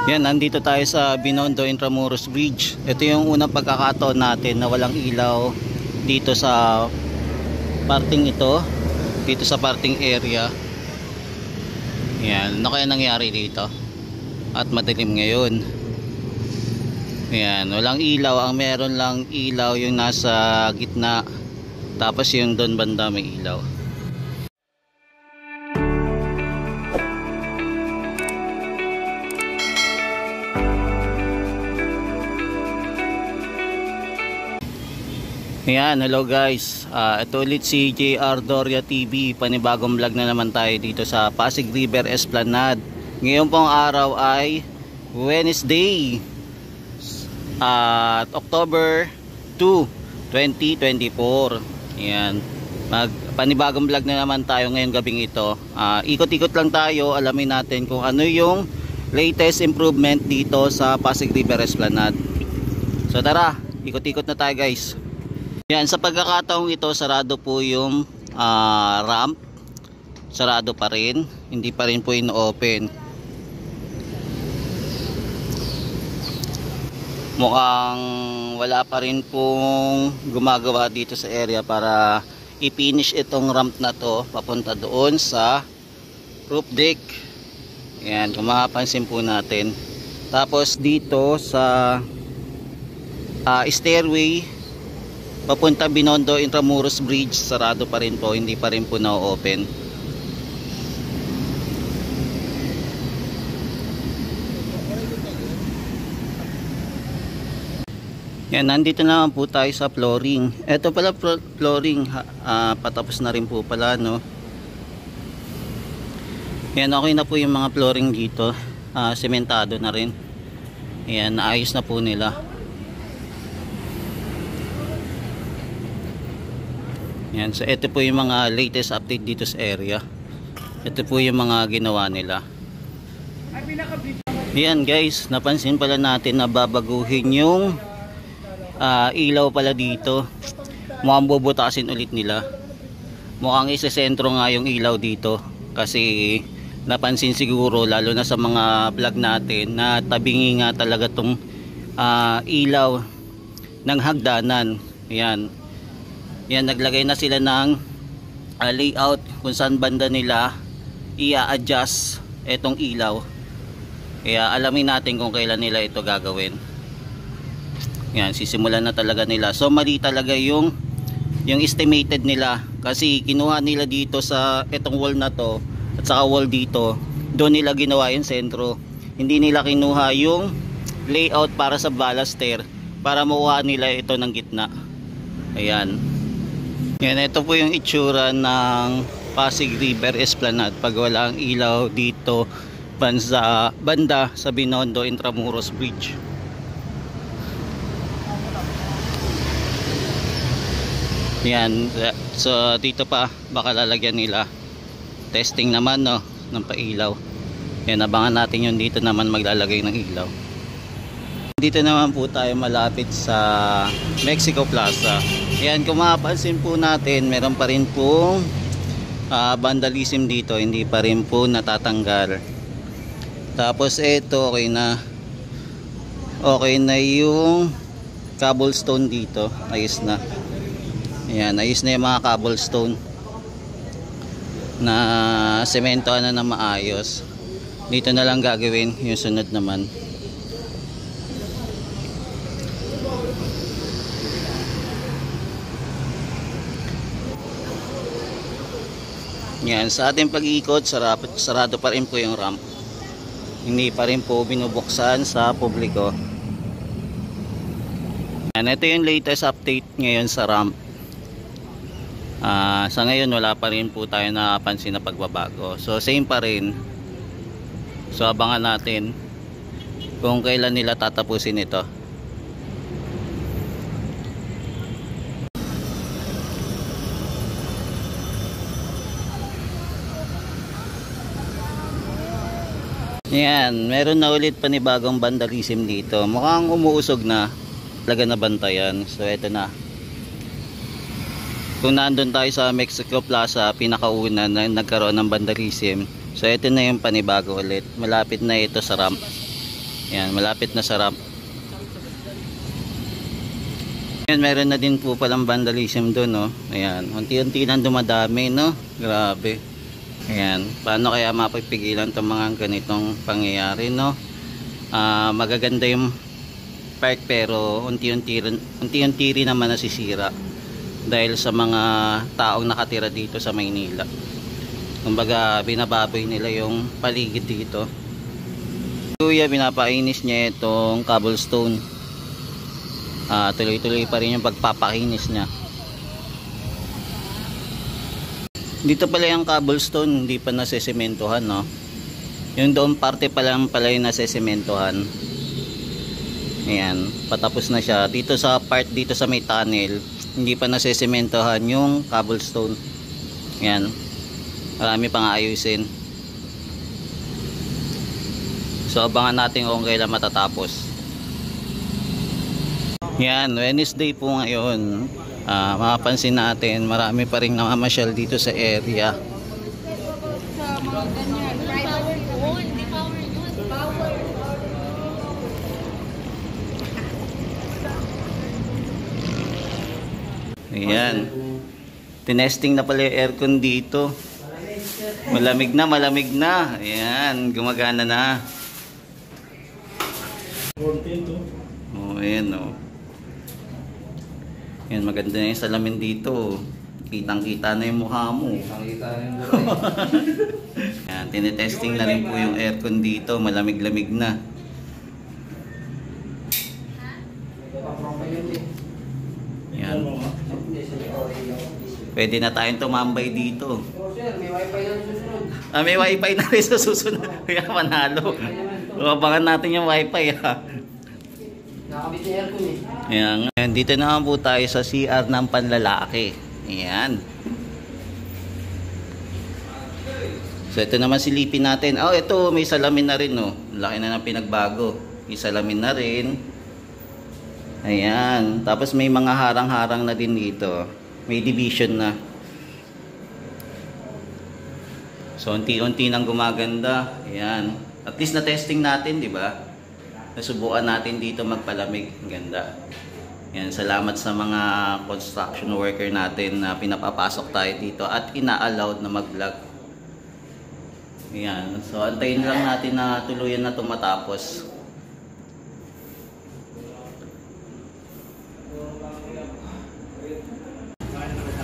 Yan, nandito tayo sa Binondo Intramuros Bridge. Ito yung unang pagkakataon natin na walang ilaw dito sa parting ito, dito sa parting area. Yan, ano kaya nangyari dito? At madilim ngayon. Yan, walang ilaw. Ang meron lang ilaw yung nasa gitna. Tapos yung doon banda may ilaw. Ayan, hello guys. Ito ulit si JR Doria TV. Panibagong vlog na naman tayo dito sa Pasig River Esplanade. Ngayon pong araw ay Wednesday at October 2, 2024. Ayan, panibagong vlog na naman tayo ngayong gabing ito. Ikot-ikot lang tayo, alamin natin kung ano yung latest improvement dito sa Pasig River Esplanade. So tara, ikot-ikot na tayo guys. Yan, sa pagkakataong ito, sarado po yung ramp. Sarado pa rin. Hindi pa rin po in-open. Mukhang wala pa rin pong gumagawa dito sa area para i-finish itong ramp na to papunta doon sa roof deck. Yan, kung makapansin po natin. Tapos dito sa stairway papunta Binondo Intramuros Bridge, sarado pa rin po, hindi pa rin po na-open. Yan, nandito naman po tayo sa flooring. Ito pala flooring, patapos na rin po pala, no? Yan, okay na po yung mga flooring dito. Sementado na rin. Yan, naayos na po nila. Yan, so ito po yung mga latest update dito sa area. Ito po yung mga ginawa nila. Yan guys, napansin pala natin na babaguhin yung ilaw pala dito. Mukhang bubutasin ulit nila. Mukhang isesentro nga yung ilaw dito. Kasi napansin siguro lalo na sa mga vlog natin na tabingi nga talaga tong ilaw ng hagdanan. Yan. Yan, naglagay na sila ng layout kung saan banda nila i-adjust itong ilaw. Kaya alamin natin kung kailan nila ito gagawin. Yan, sisimulan na talaga nila. So mali talaga yung estimated nila. Kasi kinuha nila dito sa itong wall na to at saka wall dito. Doon nila ginawa yung sentro. Hindi nila kinuha yung layout para sa baluster para makuha nila ito ng gitna. Ayan. Yan, ito po yung itsura ng Pasig River Esplanade pag wala ang ilaw dito banda sa Binondo Intramuros Bridge. Yan, so dito pa baka lalagyan nila. Testing naman, no, ng pailaw. Yan, abangan natin yung dito naman maglalagay ng ilaw. Dito naman po tayo malapit sa Mexico Plaza. Yan, kung mapapansin po natin, meron pa rin pong vandalism dito, hindi pa rin po natatanggal. Tapos ito, okay na yung cobblestone dito, ayos na. Yan, ayos na yung mga cobblestone na sementoan na maayos. Dito na lang gagawin yung sunod naman. Yan, sa ating pag-iikot, sarado pa rin po yung ramp. Hindi pa rin po binubuksan sa publiko. Yan, ito yung latest update ngayon sa ramp. Sa ngayon wala pa rin po tayo napansin na pagbabago. So same pa rin. So abangan natin kung kailan nila tatapusin ito. Yan, meron na ulit panibagong vandalism dito. Mukhang umuusog na. Talaga na bantayan. So eto na. Kung nandun tayo sa Mexico Plaza, pinakauna na nagkaroon ng vandalism. So ito na yung panibago ulit. Malapit na ito sa ramp. Yan, malapit na sa ramp. Yan, meron na din po palang vandalism doon, no. Ayan, unti-unti lang dumadami, no. Grabe. Ayan, paano kaya mapipigilan itong mga ganitong pangyayari, no? Magaganda yung park pero unti-unti rin naman nasisira dahil sa mga taong nakatira dito sa Maynila. Kumbaga binababoy nila yung paligid dito. Kuya, pinapainis niya itong cobblestone. Tuloy-tuloy pa rin yung pagpapakinis niya. Dito pala yung cobblestone, hindi pa nasesementohan, no? Yung doon parte pa lang pala yung nasesementohan. Ayan, patapos na siya. Dito sa part dito sa may tunnel, hindi pa nasesementohan yung cobblestone. Ayan, marami pang ayusin. So abangan natin kung kailan matatapos. Yan, Wednesday po ngayon. Mapapansin natin marami pa rin namamasyal dito sa area. Ayan, tinesting na pala yung aircon dito. Malamig na, malamig na. Ayan, gumagana na. Oh, ayan, oh. Yan, maganda na yung salamin dito. Kitang-kita na yung mukha mo. Kitang-kita na yung mukha. Yan, tinetesting na rin po yung aircon dito. Malamig-lamig na. Yan. Pwede na tayong tumambay dito. Sir, may wifi na susunod. May wifi na rin sa susunod. Kaya manalo. Abangan natin yung wifi, ha. Nakakabit na aircon eh. Ayan, dito na po tayo sa CR ng panlalaki. Ayan. So ito naman silipin natin. Oh, ito may salamin na rin, no. Laki na ng pinagbago. May salamin na rin. Ayan. Tapos may mga harang-harang na din dito. May division na. So unti-unti nang gumaganda. Ayan. At least na testing natin, di ba? Nasubukan natin dito magpalamig. Ang ganda. Yan, salamat sa mga construction worker natin na pinapapasok tayo dito at ina-allowed na mag-vlog. Yan. So antayin lang natin na tuluyan na ito matapos.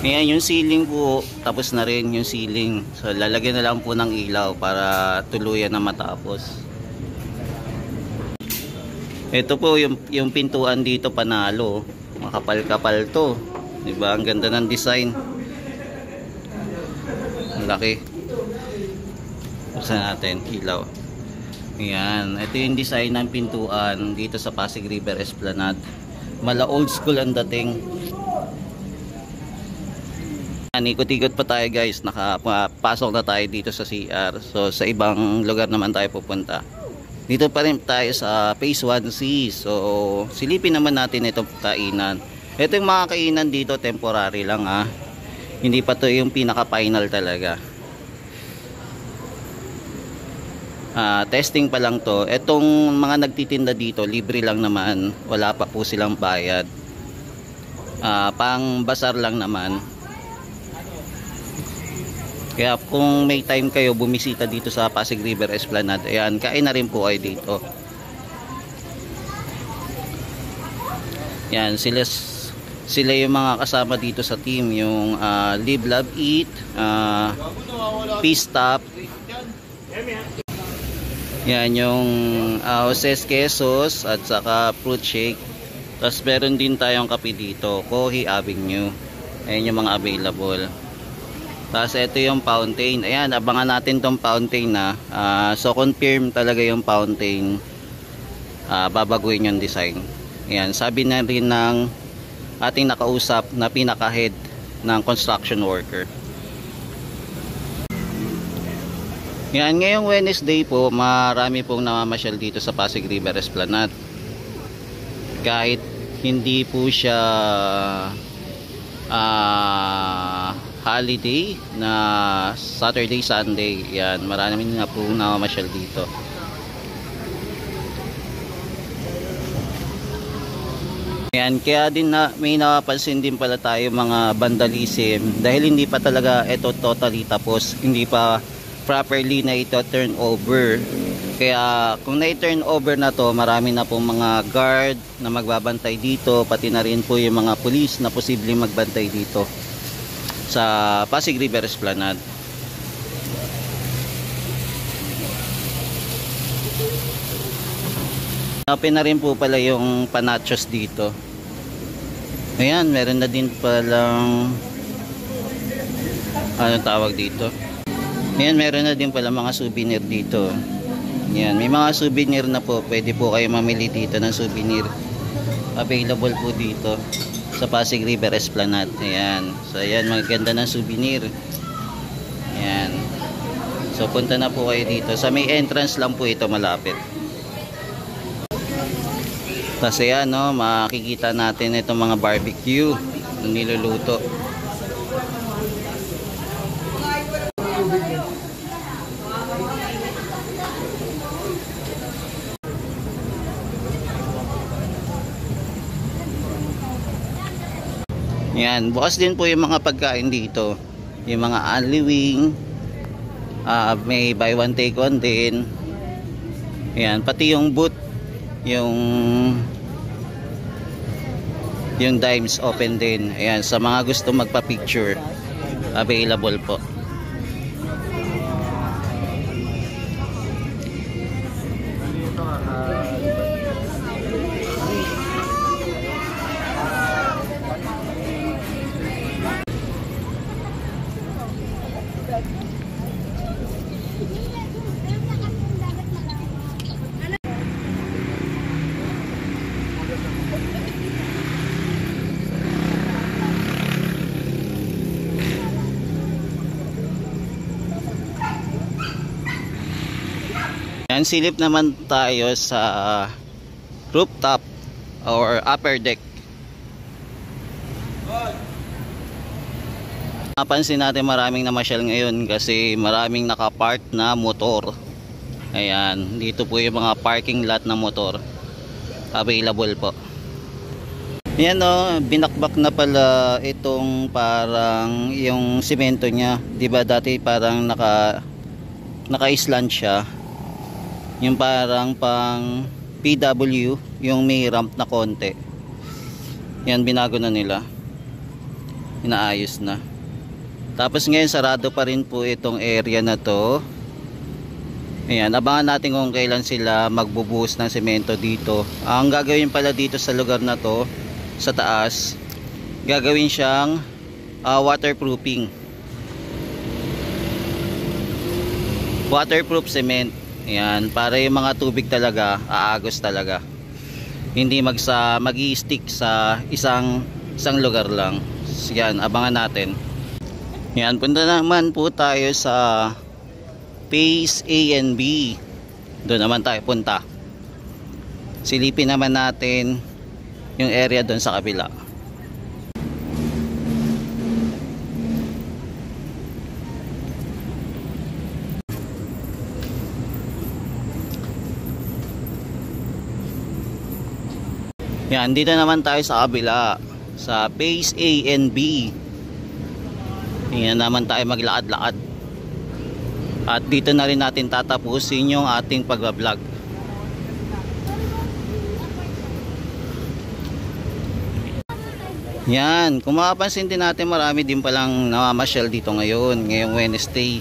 Ayan, yung ceiling po, tapos na rin yung ceiling. So lalagyan na lang po ng ilaw para tuluyan na matapos. Ito po yung pintuan dito, panalo. Makapal-kapal to. Diba? Ang ganda ng design. Ang laki. Buksan natin, ilaw. Ayan. Ito yung design ng pintuan dito sa Pasig River Esplanade. Mala old school ang dating. Ikot-ikot pa tayo, guys. Nakapasok na tayo dito sa CR. So sa ibang lugar naman tayo pupunta. Dito pa rin tayo sa Phase 1C. So silipin naman natin itong kainan. Ito yung mga kainan dito, temporary lang, ha. Hindi pa to yung pinaka final talaga. Testing pa lang to. Etong mga nagtitinda dito, libre lang naman. Wala pa po silang bayad. Pang basar lang naman. Kaya kung may time kayo bumisita dito sa Pasig River Esplanade, ayan, kain na rin po kayo dito. Yan, sila yung mga kasama dito sa team, yung Live, Love, Eat, Peace Stop. Yan, yung Jose's Quesos at saka fruit shake. Tapos meron din tayong kape dito, Kohi Avenue. Ayan yung mga available. Tapos ito yung fountain. Ayan, abangan natin tong fountain na. So confirm talaga yung fountain. Babaguhin yung design. Ayan, sabi na rin ng ating nakausap na pinaka-head ng construction worker. Ayan, ngayong Wednesday po, marami pong namamasyal dito sa Pasig River Esplanade. Kahit hindi po siya holiday na Saturday, Sunday, yan, marami na po namamasyal dito. Ayan, kaya din na may napapansin din pala tayo mga vandalism dahil hindi pa talaga ito totally tapos, hindi pa properly na ito turn over. Kaya kung na-turn over na to, marami na pong mga guard na magbabantay dito, pati na rin po yung mga police na posibleng magbantay dito sa Pasig River Esplanade. Open na rin po pala yung panachos dito. Ayan, meron na din palang anong tawag dito. Ayan, meron na din pala mga souvenir dito. Ayan, may mga souvenir na po. Pwede po kayo mamili dito ng souvenir. Available po dito sa Pasig River Esplanade. Ayan. So ayan, maganda ng souvenir. Ayan. So punta na po kayo dito. Sa may entrance lang po ito, malapit. Kasi yan, no, makikita natin itong mga barbecue na niluluto. Yan, bukas din po yung mga pagkain dito. Yung mga only wing, may buy one take one din. Yan, pati yung booth, yung dimes open din. Ayan, sa mga gusto magpa-picture, available po. Yan, silip naman tayo sa rooftop or upper deck. Napansin natin maraming namasyal ngayon kasi maraming nakapark na motor. Ayan, dito po yung mga parking lot na motor available po. Yan, no, binakbak na pala itong parang yung simento niya. Diba dati parang naka-island siya. Yung parang pang PW, yung may ramp na konti. Yan, binago na nila. Inaayos na. Tapos ngayon sarado pa rin po itong area na to. Ayan, abangan natin kung kailan sila magbubuhos ng semento dito. Ang gagawin pala dito sa lugar na to, sa taas, gagawin siyang waterproofing. Waterproof cement. Ayan, para yung mga tubig talaga aagos talaga. Hindi mag-i-stick sa isang lugar lang. Yan, abangan natin. Yan, punta naman po tayo sa Phase A and B. Doon naman tayo punta. Silipin naman natin yung area doon sa kabila. Yan, dito naman tayo sa kabila, sa Phase A and B. Yan naman tayo maglakad-lakad. At dito na rin natin tatapusin yung ating pagbablog. Yan, kung mapapansin din natin, marami din palang namamasyal dito ngayong Wednesday.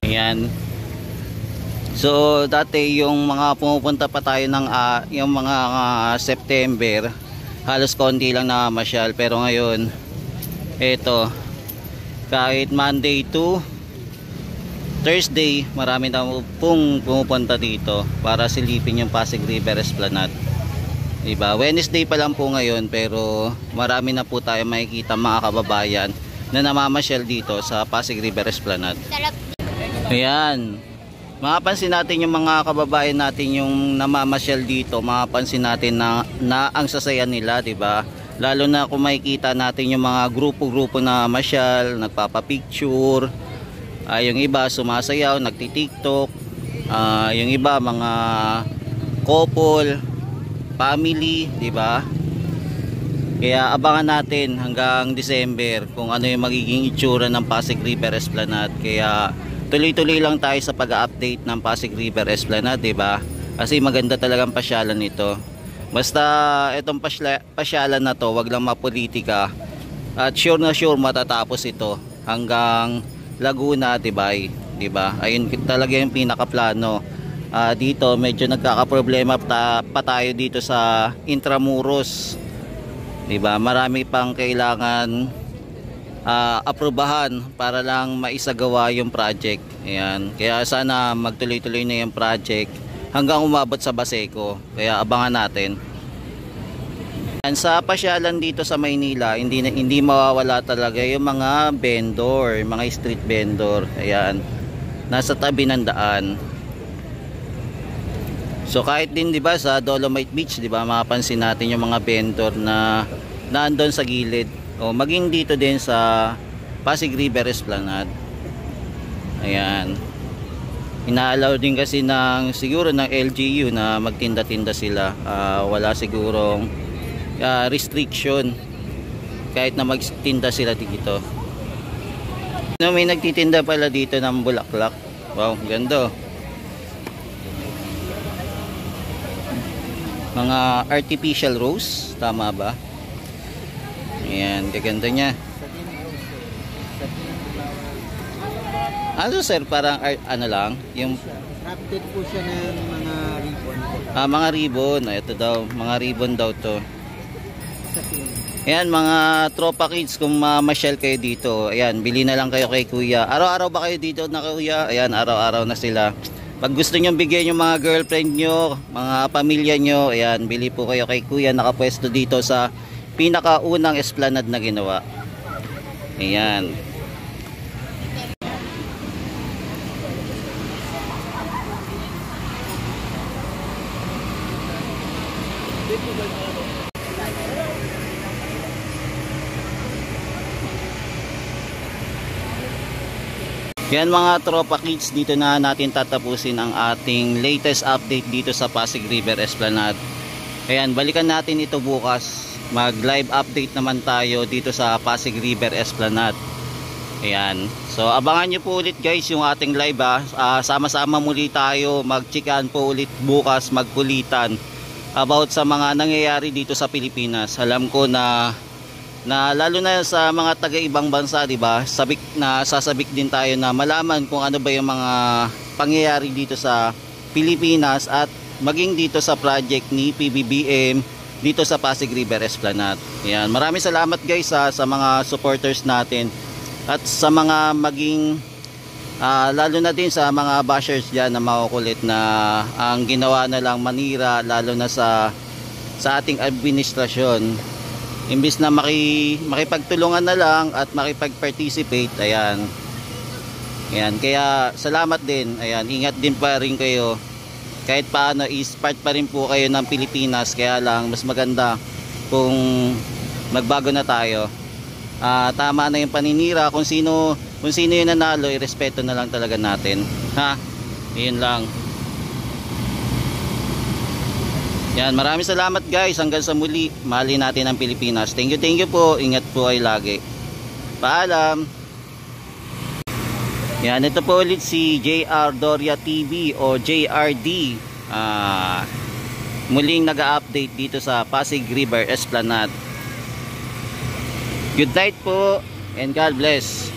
Yan. So dati yung mga pumupunta pa tayo ng yung mga September, halos konti lang na masyal, pero ngayon eto, kahit Monday to Thursday, marami na pong pumupunta dito para silipin yung Pasig River Esplanade. Diba? Wednesday pa lang po ngayon, pero marami na po tayo makikita mga kababayan na namamasyal dito sa Pasig River Esplanade. Ayan, mapapansin natin yung mga kababayan natin yung namamasyal dito, mapapansin natin na ang sasaya nila, diba? Lalo na kung makikita natin yung mga grupo-grupo na masyal, nagpapapicture. Yung iba sumasayaw, nagti-TikTok. Yung iba mga couple, family, di ba? Kaya abangan natin hanggang December kung ano yung magiging itsura ng Pasig River Esplanade. Kaya tuloy-tuloy lang tayo sa pag-update ng Pasig River Esplanade, di ba? Kasi maganda talagang pasyalan nito. Basta itong pasyalan na to, wag lang mapolitika. At sure na sure matatapos ito hanggang Laguna, Tibay, di ba? Ayun talaga yung pinakaplano. Dito medyo nagkakaproblema pa tayo dito sa Intramuros. Diba? Marami pang kailangan aprubahan para lang maisagawa yung project. Ayan. Kaya sana magtuloy-tuloy na yung project hanggang umabot sa Baseco. Kaya abangan natin. Ayan, sa pasyalan dito sa Maynila, hindi mawawala talaga yung mga vendor, mga street vendor. Ayan. Nasa tabi ng daan. So kahit din 'di ba sa Dolomite Beach, 'di ba, mapapansin natin yung mga vendor na nandoon sa gilid. O maging dito din sa Pasig River Esplanade. Ayan. Inaalaw din kasi siguro ng LGU na magtinda-tinda sila. Wala sigurong restriction kahit na magtinda sila dito. May nagtitinda pala dito ng bulaklak. Wow, ganda. Mga artificial rose, tama ba? Ayan, gaganda niya. Ano sir, parang ano lang, yung Crafted po siya ng mga ribbon po. mga ribbon. Ito daw, mga ribbon daw to. Sa tingin. Ayan, mga tropa kids, kung mamasyal kayo dito, ayan, bili na lang kayo kay kuya. Araw-araw ba kayo dito na kuya? Ayan, araw-araw na sila. Pag gusto nyo bigyan yung mga girlfriend nyo, mga pamilya nyo, ayan, bili po kayo kay kuya. Nakapwesto dito sa pinakaunang esplanade na ginawa. Ayan. Yan mga tropa kids, dito na natin tatapusin ang ating latest update dito sa Pasig River Esplanade. Ayan, balikan natin ito bukas. Mag live update naman tayo dito sa Pasig River Esplanade. Ayan, so abangan nyo po ulit guys yung ating live sama-sama muli tayo, magchikan po ulit bukas, magkulitan about sa mga nangyayari dito sa Pilipinas. Alam ko na lalo na sa mga taga-ibang bansa, di ba? Sasabik din tayo na malaman kung ano ba yung mga pangyayari dito sa Pilipinas at maging dito sa project ni PBBM dito sa Pasig River Esplanade. Ayan, maraming salamat guys sa mga supporters natin at sa mga maging lalo na din sa mga bashers diyan na makukulit na ang ginawa na lang manira lalo na sa ating administrasyon. Imbis na makipagtulungan na lang at makipag-participate, ayan. Ayan, kaya salamat din. Ayan, ingat din pa rin kayo. Kahit paano is part pa rin po kayo ng Pilipinas, kaya lang mas maganda kung magbago na tayo. Tama na yung paninira, kung sino yung nanalo, irespeto na lang talaga natin. Ha? Yun lang. Yan, maraming salamat guys. Hanggang sa muli, mahalin natin ang Pilipinas. Thank you po. Ingat po ay lagi. Paalam. Yan, ito po ulit si JR Doria TV o JRD. Muling nag-update dito sa Pasig River Esplanade. Good night po and God bless.